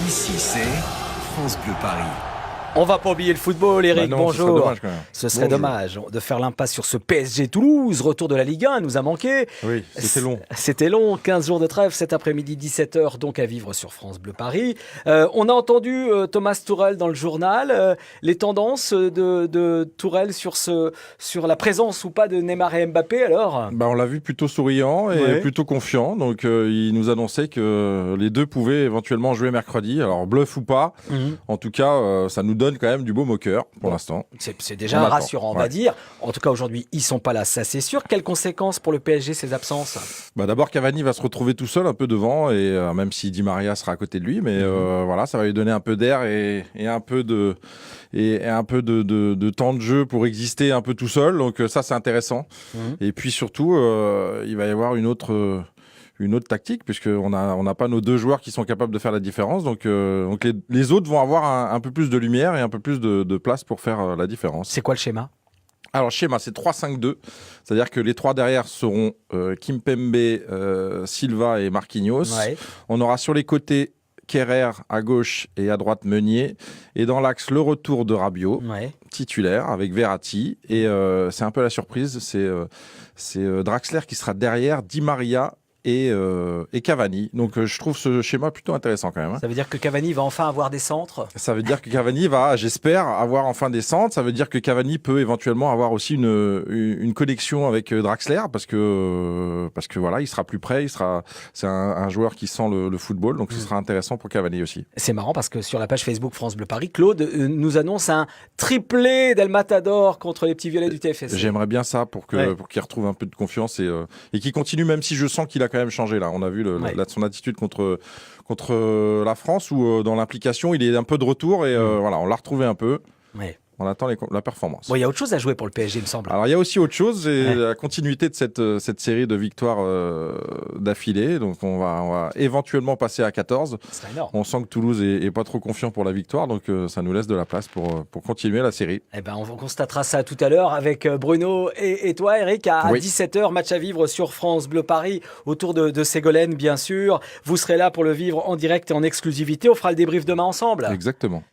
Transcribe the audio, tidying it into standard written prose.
Ici, c'est France Bleu Paris. On va pas oublier le football, Eric, non, bonjour. Ce serait dommage quand même. Ce serait dommage de faire l'impasse sur ce PSG Toulouse, retour de la Ligue 1, nous a manqué. Oui, c'était long. C'était long, 15 jours de trêve cet après-midi, 17h, donc à vivre sur France Bleu Paris. On a entendu Thomas Tuchel dans le journal, les tendances de Tuchel sur la présence ou pas de Neymar et Mbappé, alors On l'a vu plutôt souriant et plutôt confiant, donc il nous annonçait que les deux pouvaient éventuellement jouer mercredi, alors bluff ou pas, en tout cas ça nous donne quand même du baume au cœur pour l'instant. C'est déjà rassurant, on va dire. En tout cas, aujourd'hui, ils sont pas là, ça c'est sûr. Quelles conséquences pour le PSG, ces absences ? D'abord, Cavani va se retrouver tout seul un peu devant, et même si Di Maria sera à côté de lui, mais voilà, ça va lui donner un peu d'air et un peu de temps de jeu pour exister un peu tout seul. Donc ça, c'est intéressant. Et puis surtout, il va y avoir une autre tactique, puisqu'on n'a pas nos deux joueurs qui sont capables de faire la différence. Donc les autres vont avoir un peu plus de lumière et un peu plus de place pour faire la différence. C'est quoi le schéma ? Alors, le schéma, c'est 3-5-2. C'est-à-dire que les trois derrière seront Kimpembe, Silva et Marquinhos. Ouais. On aura sur les côtés Kerrer à gauche et à droite Meunier. Et dans l'axe, le retour de Rabiot, titulaire, avec Verratti. Et c'est un peu la surprise, c'est Draxler qui sera derrière Di Maria et Cavani. Donc je trouve ce schéma plutôt intéressant quand même. Ça veut dire que Cavani va enfin avoir des centres ? Ça veut dire que Cavani va, j'espère, avoir enfin des centres. Ça veut dire que Cavani peut éventuellement avoir aussi une connexion avec Draxler, parce que voilà, il sera plus près. C'est un joueur qui sent le football, donc ce sera intéressant pour Cavani aussi. C'est marrant parce que sur la page Facebook France Bleu Paris, Claude nous annonce un triplé d'El Matador contre les petits violets du TFC. J'aimerais bien ça pour qu'il retrouve un peu de confiance et qu'il continue, même si je sens qu'il a quand même changé là. On a vu son attitude contre la France, où dans l'implication il est un peu de retour et voilà, on l'a retrouvé un peu. On attend la performance. Il y a autre chose à jouer pour le PSG, il me semble. Alors il y a aussi autre chose, et la continuité de cette série de victoires d'affilée. Donc on va éventuellement passer à 14. C'est énorme. On sent que Toulouse est pas trop confiant pour la victoire, donc ça nous laisse de la place pour continuer la série. On constatera ça tout à l'heure avec Bruno et toi, Eric, à 17h, match à vivre sur France Bleu Paris, autour de Ségolène, bien sûr. Vous serez là pour le vivre en direct et en exclusivité. On fera le débrief demain ensemble. Exactement.